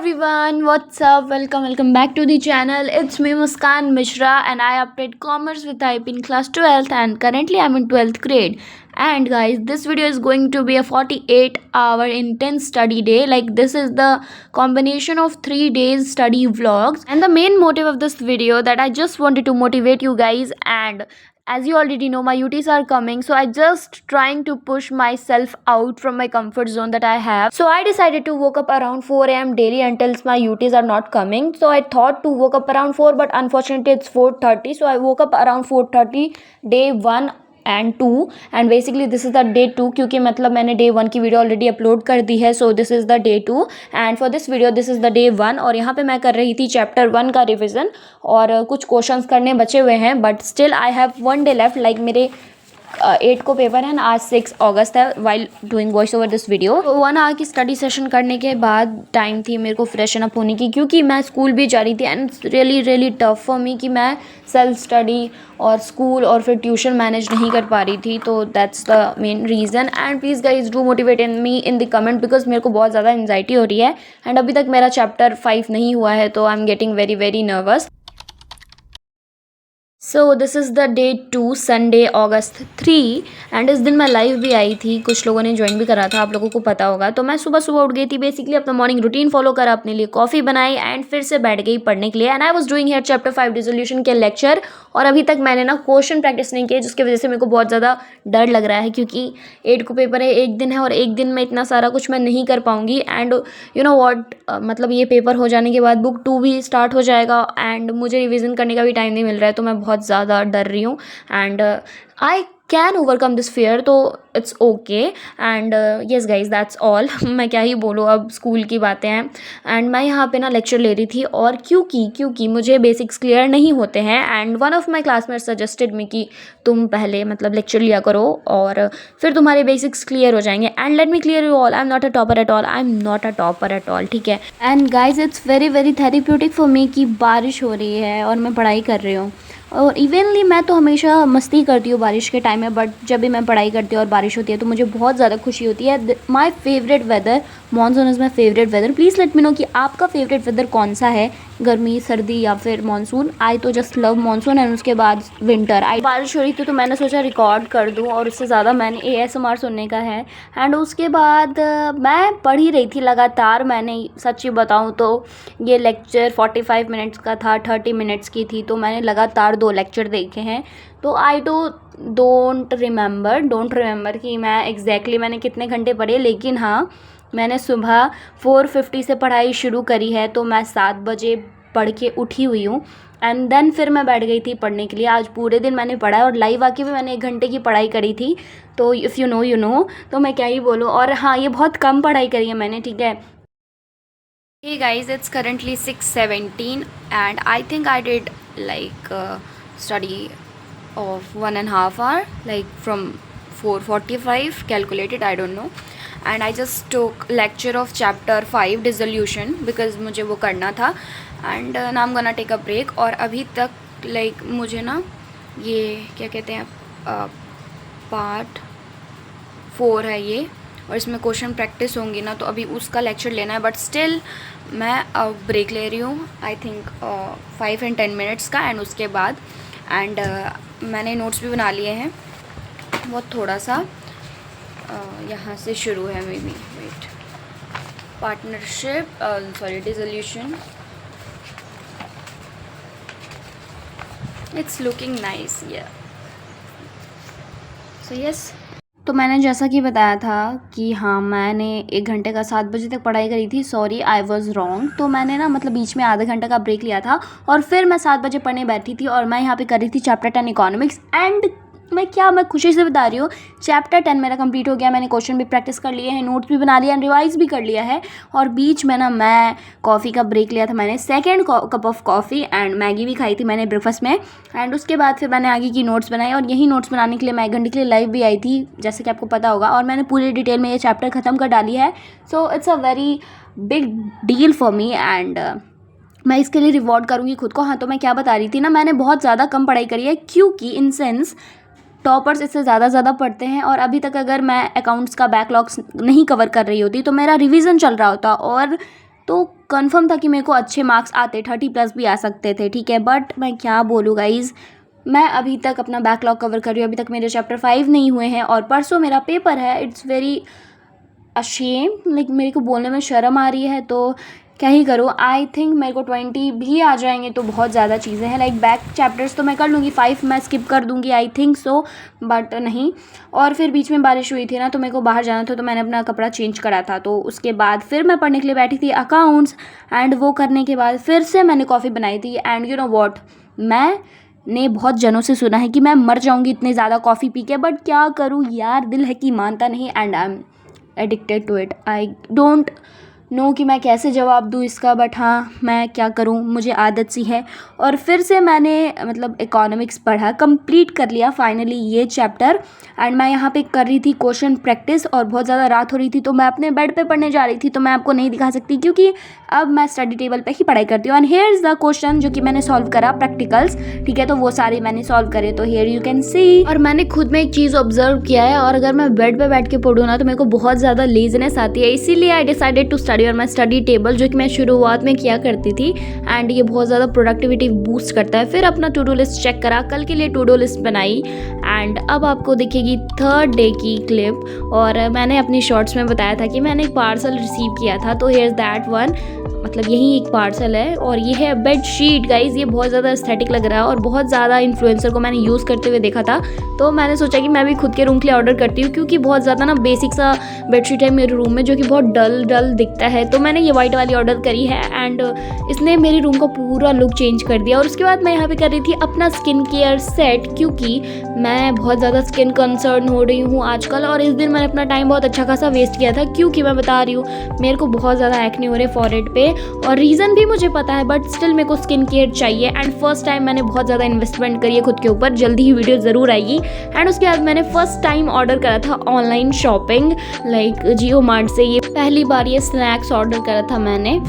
everyone, what's up? Welcome back to the channel. It's me Muskan Mishra and I update commerce with type in class 12th and currently I'm in 12th grade. And guys, this video is going to be a 48-hour intense study day. Like this is the combination of 3 days study vlogs, and the main motive of this video that I just wanted to motivate you guys. And as you already know, my UTs are coming, so I just trying to push myself out from my comfort zone that I have. So I decided to woke up around 4 a.m. daily until my UTs are not coming. So I thought to woke up around 4, but unfortunately it's 4:30. So I woke up around 4:30 day 1 and 2, and basically this is the day 2 क्योंकि मतलब मैंने day 1 की video already upload कर दी है. So this is the day 2 and for this video this is the day 1. और यहाँ पे मैं कर रही थी चैप्टर 1 का रिविज़न और कुछ क्वेश्चंस करने बचे हुए हैं, but still I have 1 day left. Like मेरे 8 को पेपर है, आज 6 अगस्त है. While doing voice over this video 1 hour की स्टडी सेशन करने के बाद टाइम थी मेरे को फ्रेशन अप होने की, क्योंकि मैं स्कूल भी जा रही थी and really tough for me कि मैं सेल्फ स्टडी और स्कूल और फिर ट्यूशन मैनेज नहीं कर पा रही थी. तो that's the main reason. And please guys do motivate in me in the comment because मेरे को बहुत ज़्यादा एंजाइटी हो रही है एंड अभी तक मेरा चैप्टर 5 नहीं हुआ है, तो I am getting very nervous. So this is the day 2 Sunday August 3 and इस दिन मैं लाइव भी आई थी, कुछ लोगों ने ज्वाइन भी करा था, आप लोगों को पता होगा. तो मैं सुबह उठ गई थी, बेसिकली अपना मॉर्निंग रूटीन फॉलो करा, अपने लिए कॉफ़ी बनाई एंड फिर से बैठ गई पढ़ने के लिए. And I was doing here chapter 5 dissolution के लेक्चर. और अभी तक मैंने ना क्वेश्चन प्रैक्टिस नहीं किए, जिसकी वजह से मेरे को बहुत ज़्यादा डर लग रहा है, क्योंकि 8 को पेपर है, एक दिन है और एक दिन में इतना सारा कुछ मैं नहीं कर पाऊँगी. एंड यू नो वॉट, मतलब ये पेपर हो जाने के बाद बुक 2 भी स्टार्ट हो जाएगा एंड मुझे रिविज़न करने का भी टाइम नहीं मिल रहा है, तो मैं बहुत ज़्यादा डर रही हूँ. And I can overcome this fear, तो it's okay. And yes guys that's all. मैं क्या ही बोलूँ, अब स्कूल की बातें हैं. एंड मैं यहाँ पे ना लेक्चर ले रही थी, और क्योंकि मुझे बेसिक्स क्लियर नहीं होते हैं and one of my classmate suggested me कि तुम पहले मतलब लेक्चर लिया करो और फिर तुम्हारे बेसिक्स क्लियर हो जाएंगे. And let me clear you all, I am not a topper at all, I am not a topper at all, ठीक है. And guys it's very therapeutic for me कि बारिश हो रही है और मैं पढ़ाई कर रही हूँ. और इवनली मैं तो हमेशा मस्ती करती हूँ बारिश के टाइम में, बट जब भी मैं पढ़ाई करती हूँ और बारिश होती है तो मुझे बहुत ज़्यादा खुशी होती है. My favourite weather, monsoon is my favourite weather. Please let me know कि आपका फेवरेट वेदर कौन सा है, गर्मी, सर्दी या फिर मानसून. आई तो जस्ट लव मानसून एंड उसके बाद विंटर. आई बारिश हो रही थी तो मैंने सोचा रिकॉर्ड कर दूँ, और उससे ज़्यादा मैंने ASMR सुनने का है. एंड उसके बाद मैं पढ़ ही रही थी लगातार. मैंने सच्ची बताऊँ तो ये लेक्चर 45 मिनट्स का था, 30 मिनट्स की थी, तो मैंने लगातार 2 लेक्चर देखे हैं. तो आई डोंट रिमेंबर कि मैं एग्जैक्टली मैंने कितने घंटे पढ़े, लेकिन हाँ मैंने सुबह 4:50 से पढ़ाई शुरू करी है, तो मैं 7 बजे पढ़ के उठी हुई हूँ. एंड देन फिर मैं बैठ गई थी पढ़ने के लिए. आज पूरे दिन मैंने पढ़ा है और लाइव आके भी मैंने 1 घंटे की पढ़ाई करी थी. तो if you know you know, तो मैं क्या ही बोलूँ. और हाँ, ये बहुत कम पढ़ाई करी है मैंने, ठीक है. Hey guys, it's currently 6:17 and I think I did like study of 1.5 hour, like from 4:45 calculated, I don't know. And I just took lecture of chapter 5 dissolution because मुझे वो करना था. And now I'm gonna take a break. और अभी तक like मुझे ना ये क्या कहते हैं पार्ट 4 है ये, और इसमें क्वेश्चन प्रैक्टिस होंगी ना, तो अभी उसका लेक्चर लेना है. बट स्टिल मैं अब ब्रेक ले रही हूँ, आई थिंक 5 and 10 मिनट्स का. एंड उसके बाद एंड मैंने नोट्स भी बना लिए हैं, बहुत थोड़ा सा यहाँ से शुरू है. May be wait, partnership, sorry, dissolution. It's looking nice, yeah so yes. तो मैंने जैसा कि बताया था कि हाँ मैंने 1 घंटे का 7 बजे तक पढ़ाई करी थी. Sorry, I was wrong. तो मैंने ना मतलब बीच में आधा घंटे का ब्रेक लिया था और फिर मैं 7 बजे पढ़ने बैठी थी. और मैं यहाँ पे कर रही थी चैप्टर 10 इकोनॉमिक्स. एंड मैं खुशी से बता रही हूँ, चैप्टर 10 मेरा कंप्लीट हो गया. मैंने क्वेश्चन भी प्रैक्टिस कर लिए हैं, नोट्स भी बना लिया एंड रिवाइज भी कर लिया है. और बीच में ना मैं कॉफ़ी का ब्रेक लिया था, मैंने 2nd cup of coffee and Maggi भी खाई थी मैंने ब्रेकफास्ट में. एंड उसके बाद फिर मैंने आगे की नोट्स बनाई, और यही नोट्स बनाने के लिए मैं 1 घंटे के लिए लाइव भी आई थी, जैसे कि आपको पता होगा. और मैंने पूरी डिटेल में ये चैप्टर ख़त्म कर डाली है. So it's a very big deal for me and मैं इसके लिए रिवॉर्ड करूँगी खुद को. हाँ, तो मैं क्या बता रही थी ना, मैंने बहुत ज़्यादा कम पढ़ाई करी है, क्योंकि इन सेंस टॉपर्स इससे ज़्यादा पढ़ते हैं. और अभी तक अगर मैं अकाउंट्स का बैकलॉग्स नहीं कवर कर रही होती तो मेरा रिवीजन चल रहा होता, और तो कंफर्म था कि मेरे को अच्छे मार्क्स आते, 30+ भी आ सकते थे, ठीक है। बट मैं क्या बोलूँ गाइज़, मैं अभी तक अपना बैकलॉग कवर कर रही हूँ, अभी तक मेरे चैप्टर 5 नहीं हुए हैं और परसों मेरा पेपर है। इट्स वेरी अशेम, लाइक मेरे को बोलने में शर्म आ रही है, तो क्या ही करूँ। आई थिंक मेरे को 20 भी आ जाएंगे तो बहुत ज़्यादा चीज़ें हैं। लाइक बैक चैप्टर्स तो मैं कर लूँगी, 5 मैं स्किप कर दूँगी आई थिंक सो, बट नहीं। और फिर बीच में बारिश हुई थी ना, तो मेरे को बाहर जाना था, तो मैंने अपना कपड़ा चेंज करा था, तो उसके बाद फिर मैं पढ़ने के लिए बैठी थी अकाउंट्स, एंड वो करने के बाद फिर से मैंने कॉफ़ी बनाई थी। एंड यू नो वॉट, मैं ने बहुत जनों से सुना है कि मैं मर जाऊंगी इतने ज़्यादा कॉफ़ी पी के, बट क्या करूँ यार, दिल है कि मानता नहीं, and I am addicted to it. I don't know कि मैं कैसे जवाब दूँ इसका, बट हाँ मैं क्या करूँ, मुझे आदत सी है। और फिर से मैंने मतलब इकोनॉमिक्स पढ़ा, कंप्लीट कर लिया फाइनली ये चैप्टर, एंड मैं यहाँ पे कर रही थी क्वेश्चन प्रैक्टिस, और बहुत ज़्यादा रात हो रही थी तो मैं अपने बेड पे पढ़ने जा रही थी, तो मैं आपको नहीं दिखा सकती क्योंकि अब मैं स्टडी टेबल पे ही पढ़ाई करती हूँ। And here is the question जो कि मैंने सॉल्व करा प्रैक्टिकल्स, ठीक है, तो वो सारे मैंने सॉल्व करे, तो हेयर यू कैन सी। और मैंने खुद में एक चीज़ ऑब्जर्व किया है, और अगर मैं बेड पे बैठ के पढ़ूँ ना तो मेरे को बहुत ज़्यादा लेजीनेस आती है, इसीलिए आई डिसाइडेड टू स्टडी और माई स्टडी टेबल, जो कि मैं शुरुआत में किया करती थी, एंड ये बहुत ज़्यादा प्रोडक्टिविटी बूस्ट करता है। फिर अपना टू डू लिस्ट चेक करा, कल के लिए टू डू लिस्ट बनाई, एंड अब आपको दिखेगी 3rd डे की क्लिप। और मैंने अपनी शॉर्ट्स में बताया था कि मैंने एक पार्सल रिसीव किया था, तो हेयर इज़ दैट वन, मतलब यही एक पार्सल है, और ये है बेड शीट गाइज। ये बहुत ज़्यादा एस्थेटिक लग रहा है, और बहुत ज़्यादा इन्फ्लुएंसर को मैंने यूज़ करते हुए देखा था, तो मैंने सोचा कि मैं भी खुद के रूम के लिए ऑर्डर करती हूँ, क्योंकि बहुत ज़्यादा ना बेसिक सा बेडशीट है मेरे रूम में, जो कि बहुत डल दिखता है, तो मैंने ये वाइट वाली ऑर्डर करी है, एंड इसने मेरे रूम का पूरा लुक चेंज कर दिया। और उसके बाद मैं यहाँ पे कर रही थी अपना स्किन केयर सेट, क्योंकि मैं बहुत ज़्यादा स्किन कंसर्न हो रही हूँ आजकल, और इस दिन मैंने अपना टाइम बहुत अच्छा खासा वेस्ट किया था, क्योंकि मैं बता रही हूँ मेरे को बहुत ज़्यादा एक्ने हो रहे फॉरहेड पे, और रीज़न भी मुझे पता है, बट स्टिल मेरे को स्किन केयर चाहिए। एंड फर्स्ट टाइम मैंने बहुत ज़्यादा इन्वेस्टमेंट करी है खुद के ऊपर, जल्दी ही वीडियो ज़रूर आएगी। एंड उसके बाद मैंने फर्स्ट टाइम ऑर्डर करा था ऑनलाइन शॉपिंग, लाइक जियो मार्ट से। ये पहली बार ये स्नैक्स ऑर्डर करा था मैंने।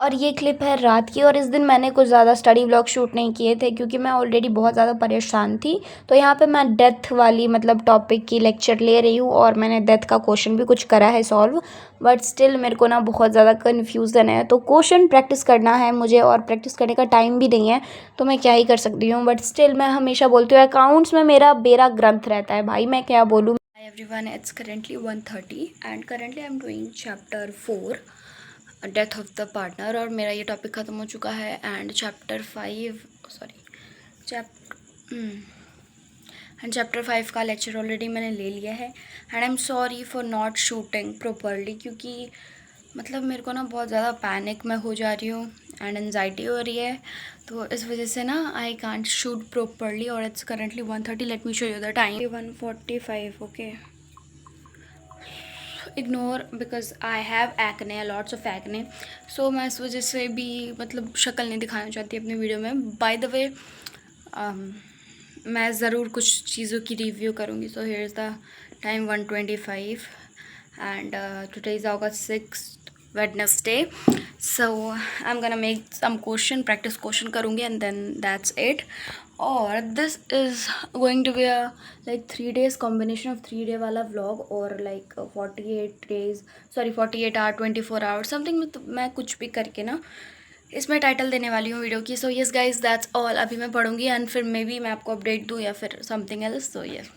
और ये क्लिप है रात की, और इस दिन मैंने कुछ ज़्यादा स्टडी व्लॉग शूट नहीं किए थे, क्योंकि मैं ऑलरेडी बहुत ज़्यादा परेशान थी। तो यहाँ पे मैं डेथ वाली मतलब टॉपिक की लेक्चर ले रही हूँ, और मैंने डेथ का क्वेश्चन भी कुछ करा है सॉल्व, बट स्टिल मेरे को ना बहुत ज़्यादा कन्फ्यूज़न है। तो क्वेश्चन प्रैक्टिस करना है मुझे, और प्रैक्टिस करने का टाइम भी नहीं है, तो मैं क्या ही कर सकती हूँ। बट स्टिल मैं हमेशा बोलती हूँ अकाउंट्स में मेरा बेरा ग्रंथ रहता है भाई, मैं क्या बोलूँ। Hi everyone, it's currently 1:30 and currently I am doing chapter 4 death of the partner, और मेरा ये टॉपिक ख़त्म हो चुका है। एंड चैप्टर 5 का लेक्चर ऑलरेडी मैंने ले लिया है। And I am sorry for not shooting properly, क्योंकि मतलब मेरे को ना बहुत ज़्यादा पैनिक में हो जा रही हूँ, एंड एनजाइटी हो रही है, तो इस वजह से ना आई कांट शूट प्रॉपरली। और it's currently 1:30, let me show you the time, 1:45, okay. Ignore because I have acne, lots of acne, so मैं इस वजह से भी मतलब शक्ल नहीं दिखाना चाहती अपनी वीडियो में। बाय द वे मैं ज़रूर कुछ चीज़ों की रिव्यू करूँगी। So here is the time 1:25 and today is August 6th Wednesday, so I'm gonna make some practice question करूँगी, and then that's it. और this is going to be a like 3 days combination of 3-day वाला vlog, और like 48 hour 24 hours something, मैं कुछ भी करके ना इसमें टाइटल देने वाली हूँ वीडियो की। So yes guys that's all. अभी मैं पढ़ूँगी, एंड फिर मे बी मैं आपको अपडेट दूँ या फिर समथिंग एल्स। So yes.